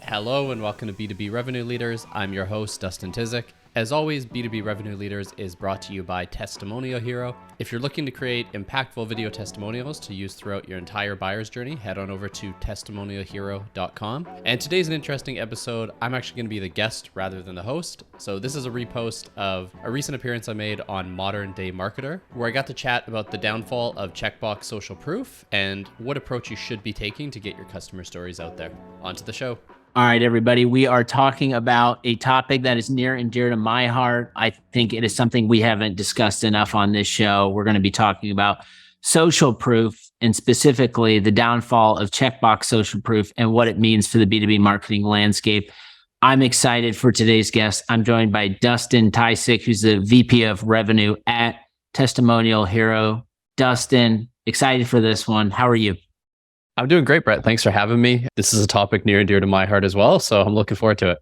Hello and welcome to B2B Revenue Leaders. I'm your host, Dustin Tysick. As always, B2B Revenue Leaders is brought to you by Testimonial Hero. If you're looking to create impactful video testimonials to use throughout your entire buyer's journey, head on over to testimonialhero.com. And today's an interesting episode. I'm actually going to be the guest rather than the host. So this is a repost of a recent appearance I made on Modern Day Marketer, where I got to chat about the downfall of Checkbox social proof and what approach you should be taking to get your customer stories out there. On to the show. All right, everybody, we are talking about a topic that is near and dear to my heart. I think it is something we haven't discussed enough on this show. We're going to be talking about social proof and specifically the downfall of Checkbox social proof and what it means for the B2B marketing landscape. I'm excited for today's guest. I'm joined by Dustin Tysick, who's the VP of Revenue at Testimonial Hero. Dustin, excited for this one. How are you? I'm doing great, Brett. Thanks for having me. This is a topic near and dear to my heart as well, so I'm looking forward to it.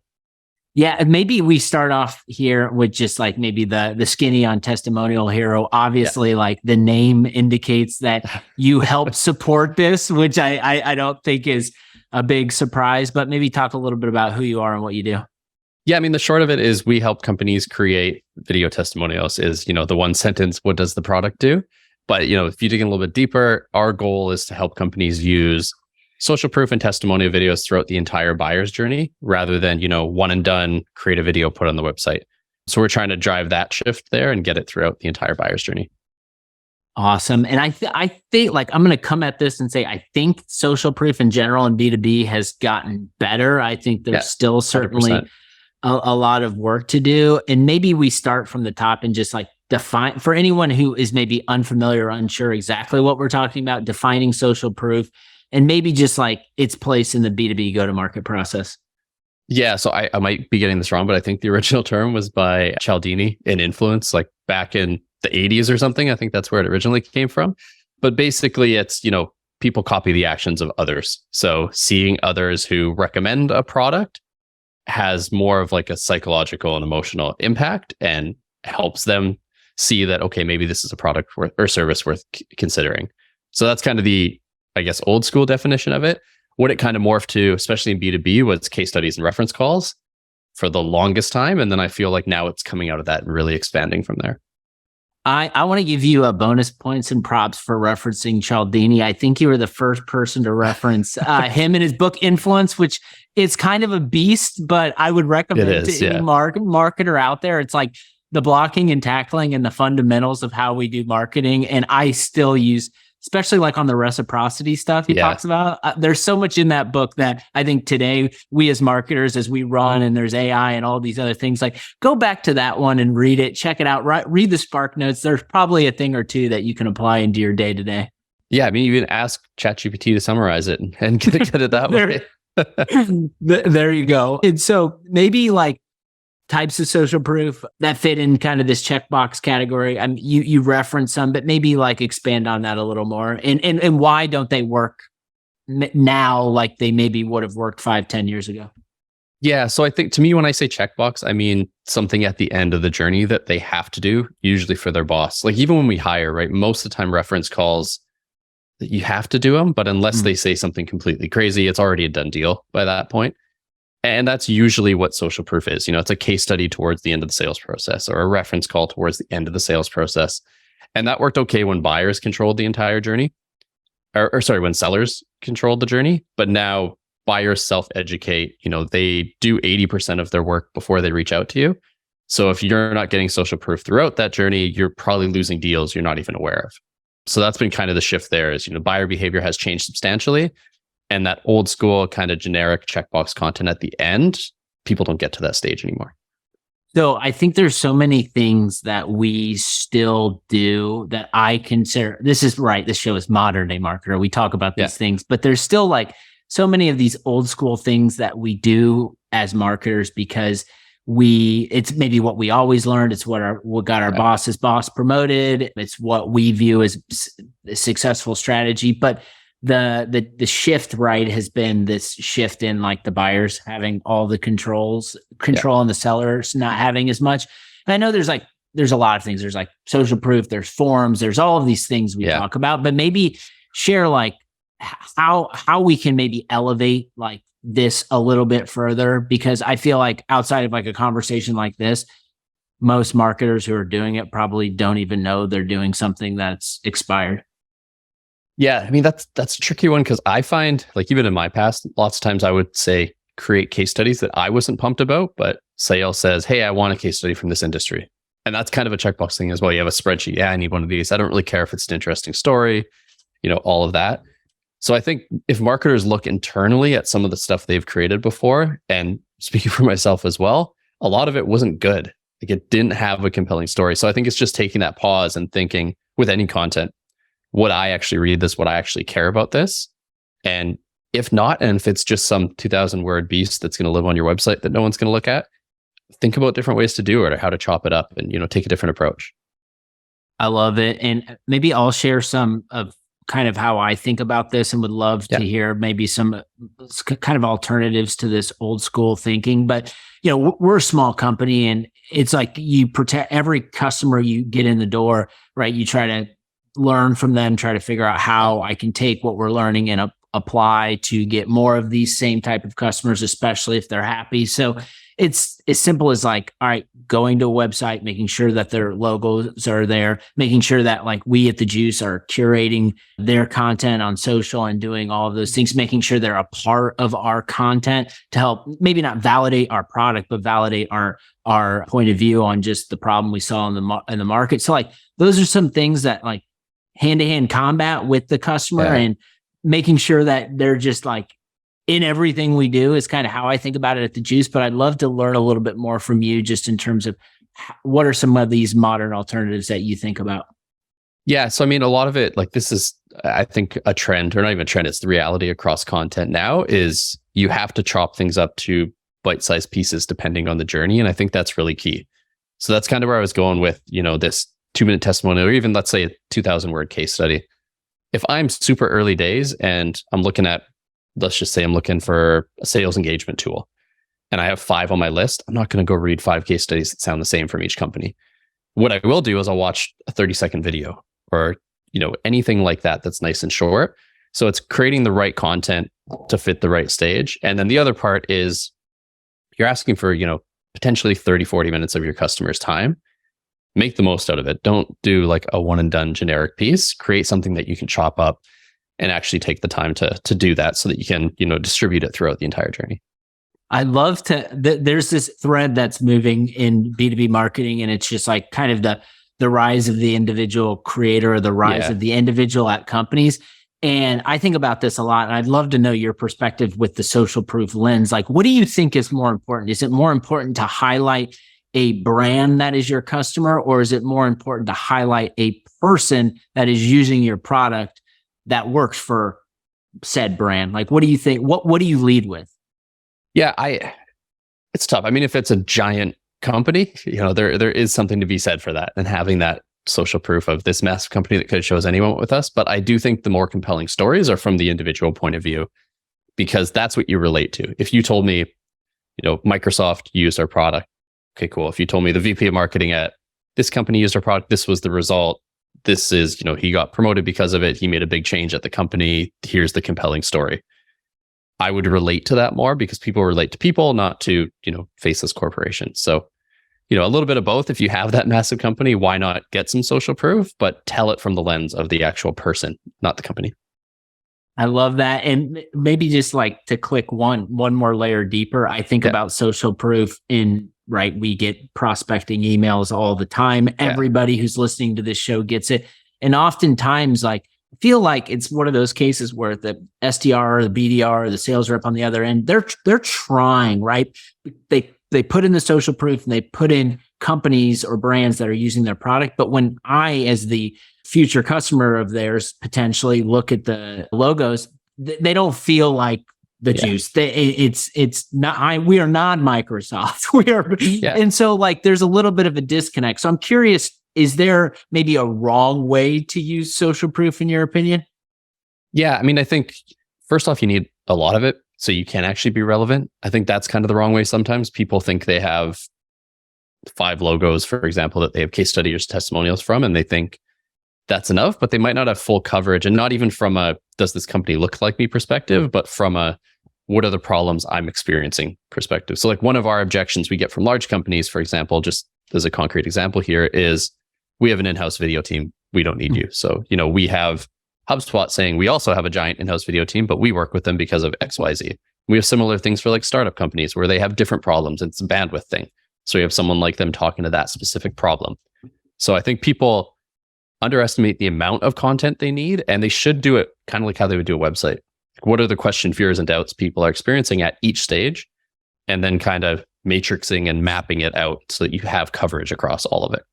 Yeah, maybe we start off here with just like maybe the skinny on Testimonial Hero. Obviously, like the name indicates that you help support this, which I don't think is a big surprise, but maybe talk a little bit about who you are and what you do. Yeah, I mean, the short of it is we help companies create video testimonials is, the one sentence, what does the product do? But, if you dig in a little bit deeper, our goal is to help companies use social proof and testimonial videos throughout the entire buyer's journey rather than, one and done, create a video, put on the website. So we're trying to drive that shift there and get it throughout the entire buyer's journey. Awesome. And I think like I'm going to come at this and say, I think social proof in general and B2B has gotten better. I think there's still certainly a lot of work to do. And maybe we start from the top and just like define, for anyone who is maybe unfamiliar or unsure exactly what we're talking about, defining social proof and maybe just like its place in the B2B go-to-market process. Yeah, so I might be getting this wrong, but I think the original term was by Cialdini in Influence, like back in the 80s or something. I think that's where it originally came from. But basically it's, people copy the actions of others. So seeing others who recommend a product has more of like a psychological and emotional impact and helps them see that, okay, maybe this is a product worth or service worth considering. So that's kind of the, I guess, old school definition of it. What it kind of morphed to, especially in B2B, was case studies and reference calls for the longest time. And then I feel like now it's coming out of that and really expanding from there. I want to give you a bonus points and props for referencing Cialdini. I think you were the first person to reference him in his book Influence, which is kind of a beast, but I would recommend any marketer out there. It's like the blocking and tackling and the fundamentals of how we do marketing. And I still use, especially like on the reciprocity stuff he talks about. There's so much in that book that I think today we as marketers, as we run and there's AI and all these other things, like go back to that one and read it, check it out, read the Spark Notes. There's probably a thing or two that you can apply into your day to day. Yeah, I mean, you can ask ChatGPT to summarize it and get it that way. There you go. And so maybe like types of social proof that fit in kind of this checkbox category. I mean, you reference some, but maybe like expand on that a little more. And why don't they work now like they maybe would have worked 5-10 years ago? Yeah. So I think to me, when I say checkbox, I mean something at the end of the journey that they have to do, usually for their boss. Like even when we hire, right? Most of the time reference calls, you have to do them, but unless they say something completely crazy, it's already a done deal by that point. And that's usually what social proof is. It's a case study towards the end of the sales process or a reference call towards the end of the sales process. And that worked okay when buyers controlled the entire journey, when sellers controlled the journey. But now buyers self-educate, they do 80% of their work before they reach out to you. So if you're not getting social proof throughout that journey, you're probably losing deals you're not even aware of. So that's been kind of the shift there is, buyer behavior has changed substantially. And that old school kind of generic checkbox content at the end, people don't get to that stage anymore. So I think there's so many things that we still do that I consider, this is right, this show is Modern Day Marketer. We talk about these things, but there's still like so many of these old school things that we do as marketers because it's maybe what we always learned. It's what got our boss's boss promoted. It's what we view as a successful strategy. But the shift, right, has been this shift in like the buyers having all the control and the sellers not having as much. And I know there's a lot of things. There's like social proof, there's forums, there's all of these things we talk about, but maybe share like how we can maybe elevate like this a little bit further? Because I feel like outside of like a conversation like this, most marketers who are doing it probably don't even know they're doing something that's expired. Yeah, I mean, that's a tricky one because I find, like, even in my past, lots of times I would say create case studies that I wasn't pumped about, but sales says, hey, I want a case study from this industry. And that's kind of a checkbox thing as well. You have a spreadsheet. Yeah, I need one of these. I don't really care if it's an interesting story, all of that. So I think if marketers look internally at some of the stuff they've created before, and speaking for myself as well, a lot of it wasn't good. Like, it didn't have a compelling story. So I think it's just taking that pause and thinking with any content, would I actually read this? Would I actually care about this? And if not, and if it's just some 2,000 word beast that's going to live on your website that no one's going to look at, think about different ways to do it or how to chop it up and, take a different approach. I love it. And maybe I'll share some of kind of how I think about this and would love to hear maybe some kind of alternatives to this old school thinking. But, we're a small company, and it's like you protect every customer you get in the door, right? You try to learn from them, try to figure out how I can take what we're learning and apply to get more of these same type of customers, especially if they're happy. So it's as simple as like, all right, going to a website, making sure that their logos are there, making sure that like we at The Juice are curating their content on social and doing all of those things, making sure they're a part of our content to help maybe not validate our product, but validate our point of view on just the problem we saw in the market. So like those are some things that like hand-to-hand combat with the customer and making sure that they're just like in everything we do is kind of how I think about it at The Juice. But I'd love to learn a little bit more from you just in terms of what are some of these modern alternatives that you think about? Yeah. So, I mean, a lot of it, like, this is, I think, a trend, or not even a trend, it's the reality across content now, is you have to chop things up to bite-sized pieces depending on the journey. And I think that's really key. So that's kind of where I was going with, this 2-minute testimonial, or even let's say a 2,000 word case study. If I'm super early days and I'm looking at, let's just say I'm looking for a sales engagement tool and I have 5 on my list, I'm not going to go read 5 case studies that sound the same from each company. What I will do is I'll watch a 30-second video or, anything like that that's nice and short. So it's creating the right content to fit the right stage. And then the other part is you're asking for, potentially 30, 40 minutes of your customer's time. Make the most out of it. Don't do like a one and done generic piece. Create something that you can chop up and actually take the time to do that so that you can, distribute it throughout the entire journey. I love to, there's this thread that's moving in B2B marketing, and it's just like kind of the rise of the individual creator or the rise of the individual at companies. And I think about this a lot, and I'd love to know your perspective with the social proof lens. Like, what do you think is more important? Is it more important to highlight a brand that is your customer, or is it more important to highlight a person that is using your product that works for said brand? Like, what do you think? What do you lead with? Yeah, it's tough. I mean, if it's a giant company, there is something to be said for that and having that social proof of this massive company that could show anyone with us. But I do think the more compelling stories are from the individual point of view, because that's what you relate to. If you told me, Microsoft used our product, okay, cool. If you told me the VP of marketing at this company used our product, this was the result. This is, he got promoted because of it. He made a big change at the company. Here's the compelling story. I would relate to that more because people relate to people, not to, faceless corporations. So, a little bit of both. If you have that massive company, why not get some social proof, but tell it from the lens of the actual person, not the company. I love that. And maybe just like to click one more layer deeper, I think about social proof we get prospecting emails all the time. Everybody who's listening to this show gets it. And oftentimes, I feel like it's one of those cases where the SDR or the BDR or the sales rep on the other end, they're trying, right? They put in the social proof and they put in companies or brands that are using their product. But when I, as the future customer of theirs, potentially look at the logos, they don't feel like The Juice. It's not. We are not Microsoft. We are, and so like there's a little bit of a disconnect. So I'm curious: is there maybe a wrong way to use social proof in your opinion? Yeah, I mean, I think first off, you need a lot of it so you can actually be relevant. I think that's kind of the wrong way. Sometimes people think they have 5 logos, for example, that they have case studies or testimonials from, and they think that's enough, but they might not have full coverage, and not even from a does this company look like me perspective, but from a what are the problems I'm experiencing perspective. So like one of our objections we get from large companies, for example, just as a concrete example here, is we have an in-house video team. We don't need you. So, we have HubSpot saying we also have a giant in-house video team, but we work with them because of XYZ. We have similar things for like startup companies where they have different problems. It's a bandwidth thing. So you have someone like them talking to that specific problem. So I think people underestimate the amount of content they need, and they should do it kind of like how they would do a website. What are the question, fears, and doubts people are experiencing at each stage? And then kind of matrixing and mapping it out so that you have coverage across all of it.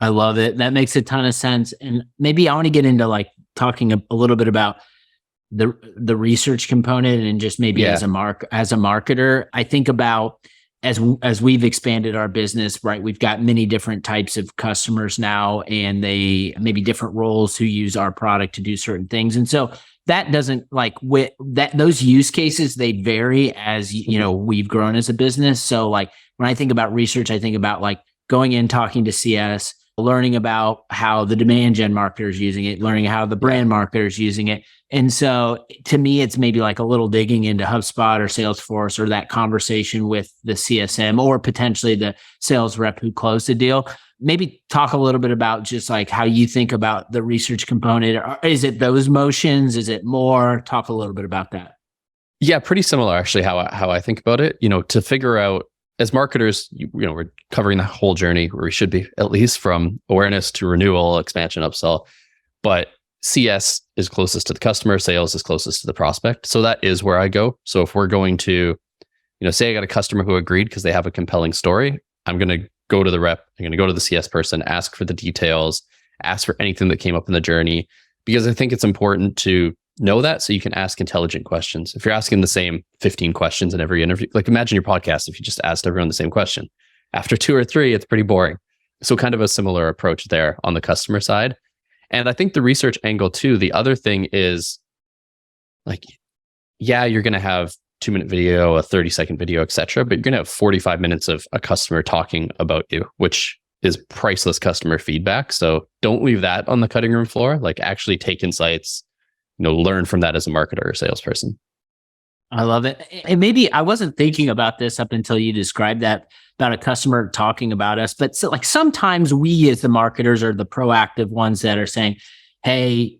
I love it. That makes a ton of sense. And maybe I want to get into like talking a little bit about the research component and just maybe as a marketer. I think about as we've expanded our business, right? We've got many different types of customers now, and they maybe different roles who use our product to do certain things. And so that doesn't those use cases, they vary as we've grown as a business. So like when I think about research, I think about like going in, talking to CS, learning about how the demand gen marketer is using it, learning how the brand marketer is using it. And so to me, it's maybe like a little digging into HubSpot or Salesforce, or that conversation with the CSM or potentially the sales rep who closed the deal. Maybe talk a little bit about just like how you think about the research component. Is it those motions? Is it more? Talk a little bit about that. Yeah, pretty similar actually how I think about it. To figure out, as marketers, we're covering the whole journey where we should be, at least from awareness to renewal, expansion, upsell. But CS is closest to the customer, sales is closest to the prospect. So that is where I go. So if we're going to, say I got a customer who agreed because they have a compelling story, I'm going to go to the rep, I'm going to go to the CS person, ask for the details, ask for anything that came up in the journey, because I think it's important to know that so you can ask intelligent questions. If you're asking the same 15 questions in every interview, like imagine your podcast, if you just asked everyone the same question. After 2 or 3, it's pretty boring. So kind of a similar approach there on the customer side. And I think the research angle too, the other thing is like, you're going to have 2-minute video, a 30-second video, etc. But you're going to have 45 minutes of a customer talking about you, which is priceless customer feedback. So don't leave that on the cutting room floor. Like actually take insights, learn from that as a marketer or salesperson. I love it. And maybe I wasn't thinking about this up until you described that about a customer talking about us. But so like sometimes we as the marketers are the proactive ones that are saying, hey,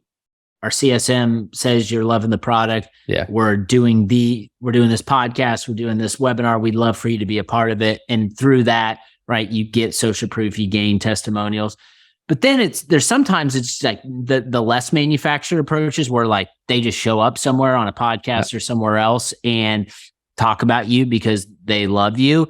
our CSM says you're loving the product. Yeah. We're doing this podcast. We're doing this webinar. We'd love for you to be a part of it. And through that, right, you get social proof, you gain testimonials. But then there's sometimes it's like the less manufactured approaches where like they just show up somewhere on a podcast or somewhere else and talk about you because they love you.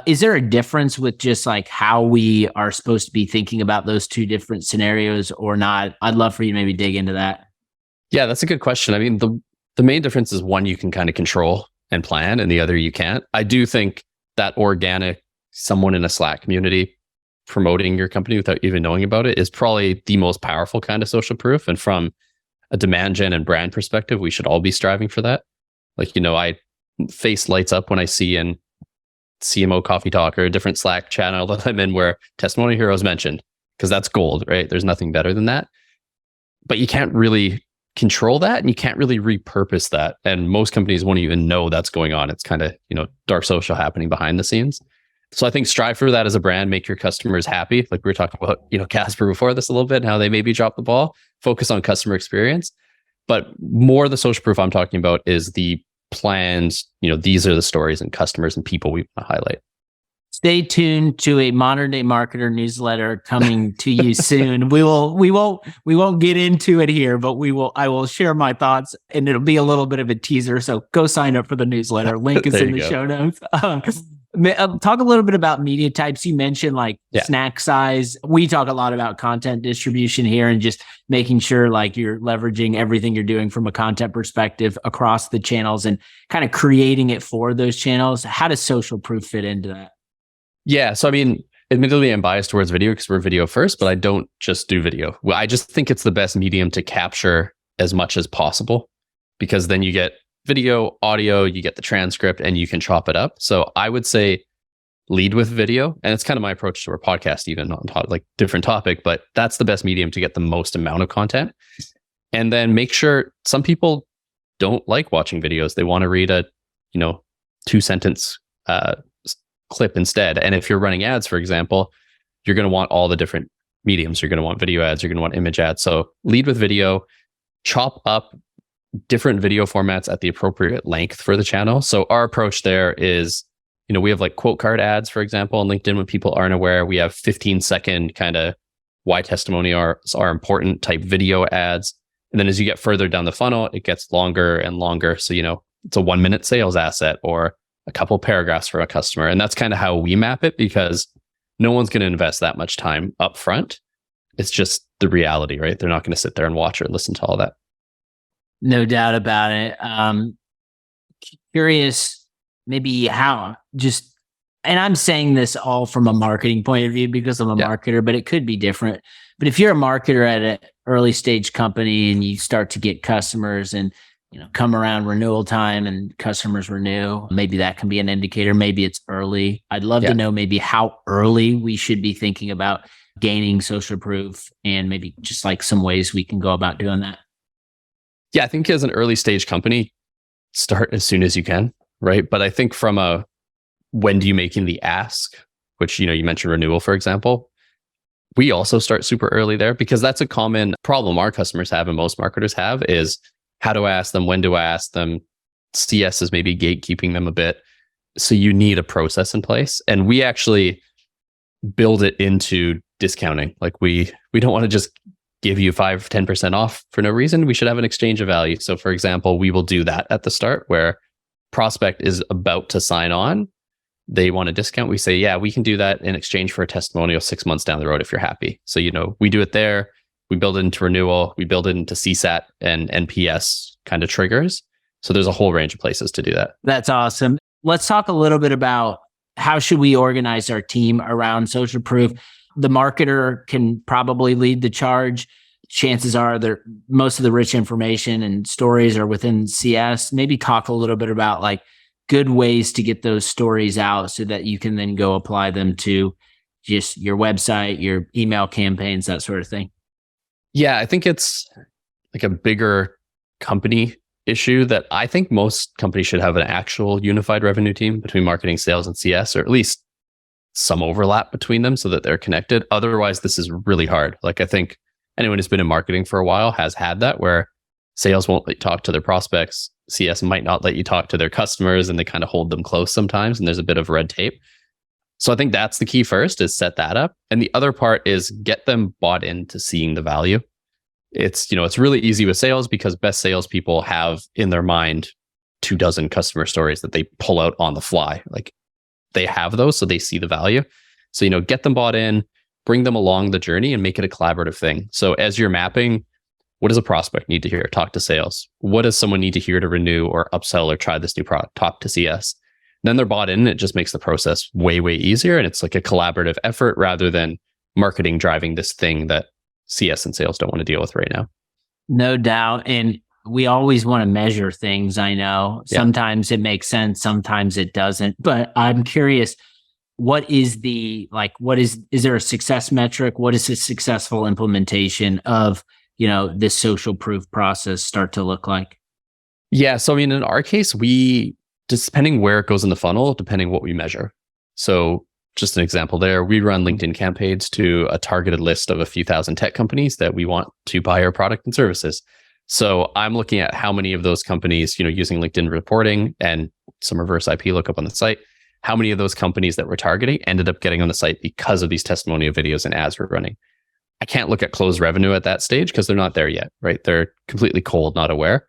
Is there a difference with just like how we are supposed to be thinking about those two different scenarios or not? I'd love for you to maybe dig into that. Yeah, that's a good question. I mean, the main difference is one you can kind of control and plan, and the other you can't. I do think that organic, someone in a Slack community promoting your company without even knowing about it is probably the most powerful kind of social proof. And from a demand gen and brand perspective, we should all be striving for that. Like, I face lights up when I see in CMO Coffee Talk or a different Slack channel that I'm in where Testimonial Hero is mentioned, because that's gold, right? There's nothing better than that. But you can't really control that, and you can't really repurpose that. And most companies won't even know that's going on. It's kind of, dark social happening behind the scenes. So I think strive for that as a brand, make your customers happy. Like we were talking about, Casper before this a little bit, and how they maybe drop the ball, focus on customer experience. But more the social proof I'm talking about is the plans. These are the stories and customers and people we want to highlight. Stay tuned to a Modern Day Marketer newsletter coming to you soon. We won't get into it here, but I will share my thoughts, and it'll be a little bit of a teaser. So go sign up for the newsletter. Link is in the show notes. Talk a little bit about media types. You mentioned snack size. We talk a lot about content distribution here and just making sure like you're leveraging everything you're doing from a content perspective across the channels and kind of creating it for those channels. How does social proof fit into that? Yeah. So, I mean, admittedly, I'm biased towards video because we're video first, but I don't just do video. Well, I just think it's the best medium to capture as much as possible, because then you get video, audio, you get the transcript, and you can chop it up. So I would say lead with video. And it's kind of my approach to our podcast, even on different topic, but that's the best medium to get the most amount of content. And then make sure some people don't like watching videos. They want to read a, 2-sentence clip instead. And if you're running ads, for example, you're going to want all the different mediums. You're going to want video ads. You're going to want image ads. So lead with video, chop up different video formats at the appropriate length for the channel. So our approach there is, we have like quote card ads, for example, on LinkedIn when people aren't aware. We have 15-second kind of why testimonials are important type video ads. And then as you get further down the funnel, it gets longer and longer. So, it's a 1-minute sales asset or a couple paragraphs for a customer. And that's kind of how we map it, because no one's going to invest that much time up front. It's just the reality, right? They're not going to sit there and watch or listen to all that. No doubt about it. Curious, maybe how and I'm saying this all from a marketing point of view because I'm a marketer, but it could be different. But if you're a marketer at an early stage company and you start to get customers and, come around renewal time and customers renew, maybe that can be an indicator. Maybe it's early. I'd love to know maybe how early we should be thinking about gaining social proof and maybe just like some ways we can go about doing that. Yeah, I think as an early stage company, start as soon as you can, right? But I think from when do you making the ask, which, you mentioned renewal, for example, we also start super early there, because that's a common problem our customers have and most marketers have is, how do I ask them? When do I ask them? CS is maybe gatekeeping them a bit. So you need a process in place. And we actually build it into discounting. Like we don't want to just give you 5-10% off for no reason. We should have an exchange of value. So for example, we will do that at the start where prospect is about to sign on. They want a discount. We say, yeah, we can do that in exchange for a testimonial 6 months down the road if you're happy. So, we do it there. We build it into renewal. We build it into CSAT and NPS kind of triggers. So there's a whole range of places to do that. That's awesome. Let's talk a little bit about how should we organize our team around social proof. The marketer can probably lead the charge. Chances are that most of the rich information and stories are within CS. Maybe talk a little bit about like good ways to get those stories out so that you can then go apply them to just your website, your email campaigns, that sort of thing. Yeah, I think it's like a bigger company issue that I think most companies should have an actual unified revenue team between marketing, sales, and CS, or at least some overlap between them so that they're connected. Otherwise, this is really hard. Like I think anyone who's been in marketing for a while has had that where sales won't let you talk to their prospects. CS might not let you talk to their customers and they kind of hold them close sometimes. And there's a bit of red tape. So I think that's the key first is set that up. And the other part is get them bought into seeing the value. It's, it's really easy with sales because best salespeople have in their mind 24 customer stories that they pull out on the fly. Like they have those, so they see the value. So, get them bought in, bring them along the journey and make it a collaborative thing. So as you're mapping, what does a prospect need to hear? Talk to sales. What does someone need to hear to renew or upsell or try this new product? Talk to CS. Then they're bought in. It just makes the process way, way easier. And it's like a collaborative effort rather than marketing driving this thing that CS and sales don't want to deal with right now. No doubt. And we always want to measure things. I know sometimes it makes sense. Sometimes it doesn't, but I'm curious, is there a success metric? What is a successful implementation of, this social proof process start to look like? Yeah. So, in our case, depending where it goes in the funnel, depending what we measure. So just an example there, we run LinkedIn campaigns to a targeted list of a few thousand tech companies that we want to buy our product and services. So I'm looking at how many of those companies, using LinkedIn reporting and some reverse IP lookup on the site, how many of those companies that we're targeting ended up getting on the site because of these testimonial videos and ads we're running. I can't look at closed revenue at that stage because they're not there yet, right? They're completely cold, not aware.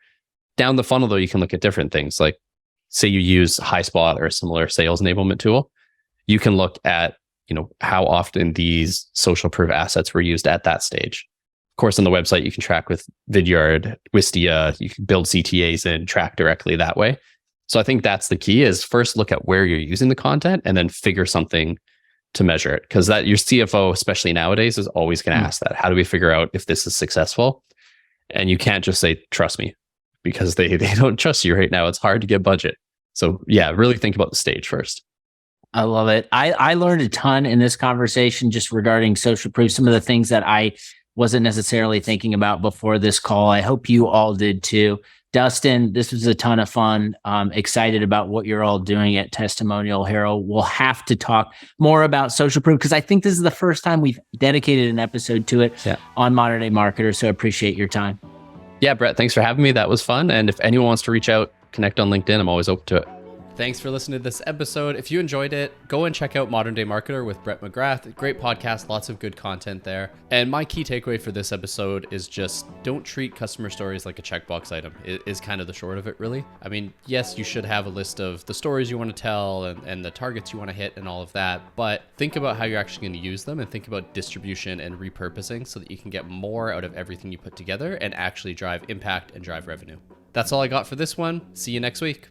Down the funnel, though, you can look at different things. Like say you use HighSpot or a similar sales enablement tool. You can look at, how often these social proof assets were used at that stage. Of course, on the website, you can track with Vidyard, Wistia, you can build CTAs and track directly that way. So I think that's the key is first look at where you're using the content and then figure something to measure it. Because that your CFO, especially nowadays, is always going to ask that. How do we figure out if this is successful? And you can't just say, trust me, because they don't trust you right now. It's hard to get budget. So yeah, really think about the stage first. I love it. I learned a ton in this conversation just regarding social proof, some of the things that I wasn't necessarily thinking about before this call. I hope you all did too. Dustin, this was a ton of fun. Excited about what you're all doing at Testimonial Hero. We'll have to talk more about social proof because I think this is the first time we've dedicated an episode to it on Modern Day Marketer. So appreciate your time. Yeah, Brett, thanks for having me. That was fun. And if anyone wants to reach out, connect on LinkedIn. I'm always open to it. Thanks for listening to this episode. If you enjoyed it, go and check out Modern Day Marketer with Brett McGrath. Great podcast, lots of good content there. And my key takeaway for this episode is just don't treat customer stories like a checkbox item. It is kind of the short of it, really. I mean, yes, you should have a list of the stories you want to tell and the targets you want to hit and all of that, but think about how you're actually going to use them and think about distribution and repurposing so that you can get more out of everything you put together and actually drive impact and drive revenue. That's all I got for this one. See you next week.